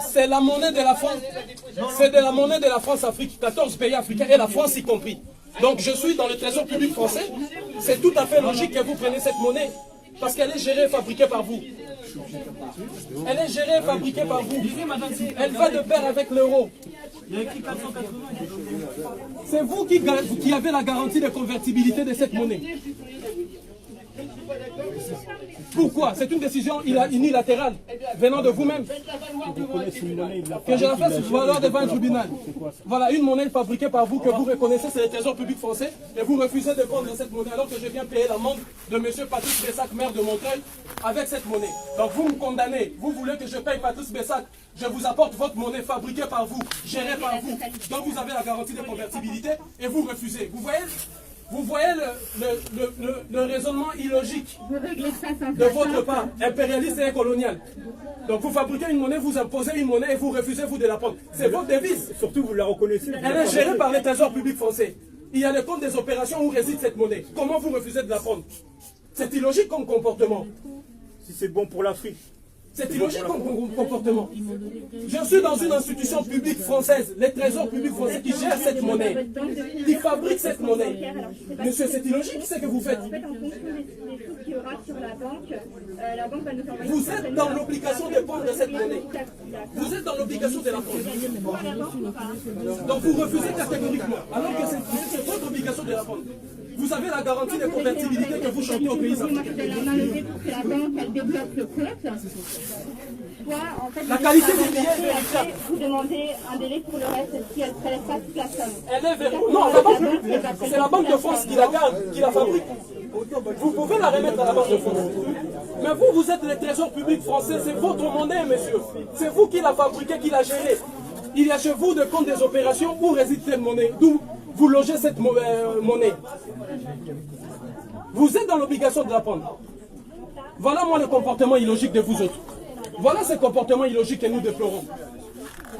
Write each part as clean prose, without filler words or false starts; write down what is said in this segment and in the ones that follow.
C'est la monnaie de la France. C'est de la monnaie de la France-Afrique, 14 pays africains et la France y compris. Donc je suis dans le trésor public français. C'est tout à fait logique que vous preniez cette monnaie parce qu'elle est gérée et fabriquée par vous. Elle est gérée et fabriquée par vous. Elle va de pair avec l'euro. C'est vous qui avez la garantie de convertibilité de cette monnaie. Pourquoi? C'est une décision unilatérale venant de vous-même. Que je la fasse valoir devant un tribunal. Voilà, une monnaie fabriquée par vous que vous reconnaissez, c'est le trésor public français, et vous refusez de prendre cette monnaie alors que je viens payer l'amende de M. Patrice Bessac, maire de Montreuil, avec cette monnaie. Donc vous me condamnez, vous voulez que je paye Patrice Bessac, je vous apporte votre monnaie fabriquée par vous, gérée par vous, donc vous avez la garantie de convertibilité et vous refusez. Vous voyez le raisonnement illogique de votre part, impérialiste et colonial. Donc vous fabriquez une monnaie, vous imposez une monnaie et vous refusez vous de la prendre. C'est votre devise. Surtout vous la reconnaissez. Elle est gérée par les trésors publics français. Il y a le compte des opérations où réside cette monnaie. Comment vous refusez de la prendre? C'est illogique comme comportement. Si c'est bon pour l'Afrique. C'est illogique comme comportement. Je suis dans une institution publique française, les trésors publics français qui gèrent cette monnaie, qui fabriquent cette monnaie. Monsieur, c'est illogique ce que vous faites. Vous êtes dans l'obligation de prendre cette monnaie. Vous êtes dans l'obligation de la prendre. Donc vous refusez catégoriquement, alors que c'est votre obligation de la prendre. Vous avez la garantie de convertibilité que vous chantez aux pays africains. La qualité des billets est véritable. Vous demandez un délai pour le reste, si elle ne prélève pas toute la somme. Elle est véritable. Non, la banque, c'est la Banque de France qui la garde, qui la fabrique. Vous pouvez la remettre à la Banque de France. Mais vous êtes les trésors publics français, c'est votre monnaie, monsieur. C'est vous qui la fabriquez, qui la gérez. Il y a chez vous de compte des opérations où réside cette monnaie, d'où vous logez cette monnaie. Vous êtes dans l'obligation de la prendre. Voilà moi le comportement illogique de vous autres. Voilà ce comportement illogique que nous déplorons.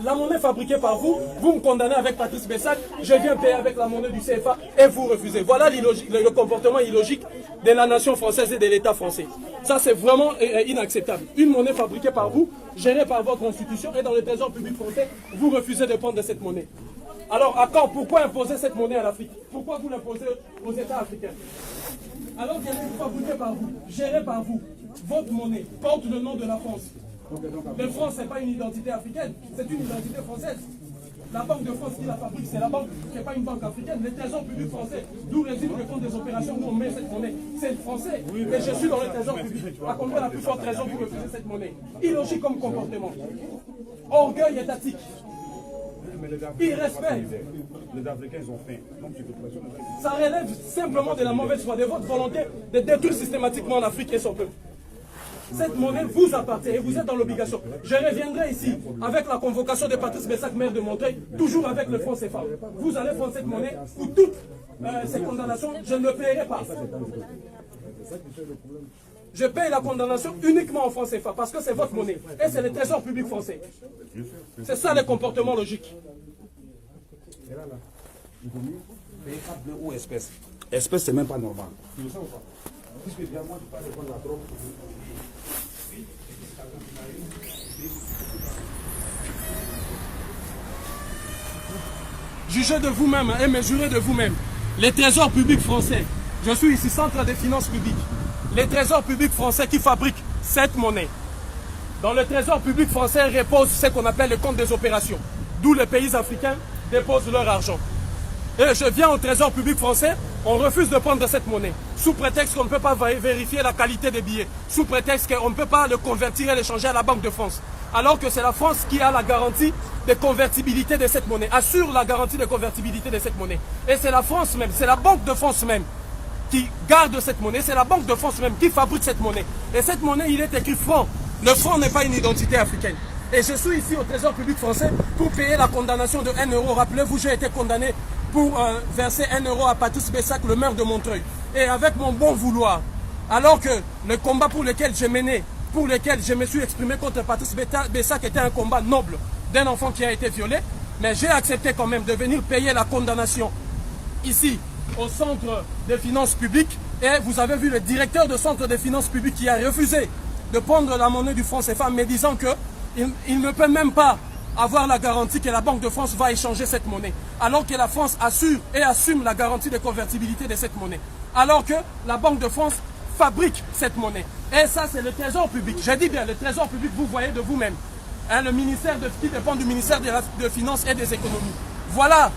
La monnaie fabriquée par vous, vous me condamnez avec Patrice Bessac, je viens payer avec la monnaie du CFA et vous refusez. Voilà le comportement illogique de la nation française et de l'État français. Ça c'est vraiment inacceptable. Une monnaie fabriquée par vous, gérée par votre institution et dans le trésor public français, vous refusez de prendre cette monnaie. Alors à quand? Pourquoi imposer cette monnaie à l'Afrique? Pourquoi vous l'imposez aux États africains? Alors qu'elle est fabriquée par vous, gérée par vous, votre monnaie porte le nom de la France. La France, ce n'est pas une identité africaine, c'est une identité française. La Banque de France qui la fabrique, c'est la banque, ce n'est pas une banque africaine. Les trésors publics français, d'où réside le compte des opérations où on met cette monnaie, c'est le français. Et je suis dans le trésor public. À combien la plus forte raison vous refusez cette monnaie? Illogique comme comportement. Orgueil étatique. Irrespect. Les Africains, ils ont faim. Ça relève simplement de la mauvaise foi, de votre volonté de détruire systématiquement l'Afrique et son peuple. Cette monnaie vous appartient et vous êtes dans l'obligation. Je reviendrai ici avec la convocation de Patrice Bessac, maire de Montreuil, toujours avec le franc CFA. Vous allez prendre cette monnaie ou toutes ces condamnations, je ne le paierai pas. Je paye la condamnation uniquement en franc CFA parce que c'est votre monnaie et c'est le trésor public français. C'est ça le comportement logique. Ou espèce? Espèce, c'est même pas normal. Jugez de vous-même et mesurez de vous-même. Les trésors publics français, je suis ici centre des finances publiques. Les trésors publics français qui fabriquent cette monnaie. Dans le trésor public français repose ce qu'on appelle le compte des opérations, d'où les pays africains déposent leur argent. Et je viens au trésor public français, on refuse de prendre cette monnaie, sous prétexte qu'on ne peut pas vérifier la qualité des billets, sous prétexte qu'on ne peut pas le convertir et l'échanger à la Banque de France. Alors que c'est la France qui a la garantie de convertibilité de cette monnaie, assure la garantie de convertibilité de cette monnaie. Et c'est la France même, c'est la Banque de France même qui garde cette monnaie, c'est la Banque de France même qui fabrique cette monnaie. Et cette monnaie, il est écrit franc. Le franc n'est pas une identité africaine. Et je suis ici au Trésor public français pour payer la condamnation de 1 euro. Rappelez-vous, j'ai été condamné pour verser 1 euro à Patrice Bessac, le maire de Montreuil. Et avec mon bon vouloir, alors que le combat pour lequel j'ai mené, pour lequel je me suis exprimé contre Patrice Bessac était un combat noble d'un enfant qui a été violé, mais j'ai accepté quand même de venir payer la condamnation ici au Centre des finances publiques. Et vous avez vu le directeur du Centre des finances publiques qui a refusé de prendre la monnaie du franc CFA, mais disant qu'il ne peut même pas avoir la garantie que la Banque de France va échanger cette monnaie, alors que la France assure et assume la garantie de convertibilité de cette monnaie, alors que la Banque de France fabrique cette monnaie. Et ça, c'est le trésor public. Je dis bien, le trésor public, vous voyez de vous-même. Hein, le ministère qui dépend du ministère de Finances et des Économies. Voilà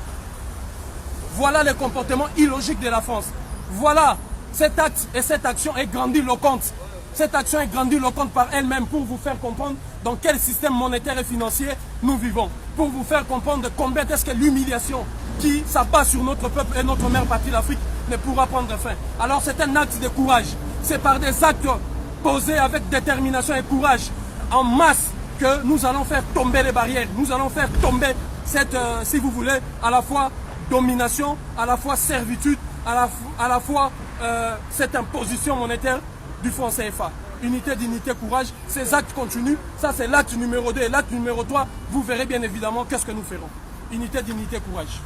le comportement illogique de la France. Voilà, cet acte et cette action est grandiloquente. Cette action est grandiloquente par elle-même pour vous faire comprendre dans quel système monétaire et financier nous vivons. Pour vous faire comprendre combien est-ce que l'humiliation qui s'abat sur notre peuple et notre mère patrie l'Afrique ne pourra prendre fin. Alors c'est un acte de courage. C'est par des actes posés avec détermination et courage en masse que nous allons faire tomber les barrières. Nous allons faire tomber cette, si vous voulez, à la fois domination, à la fois servitude, à la fois cette imposition monétaire du franc CFA. Unité, dignité, courage, ces actes continuent. Ça, c'est l'acte numéro 2 et l'acte numéro 3. Vous verrez bien évidemment qu'est-ce que nous ferons. Unité, dignité, courage.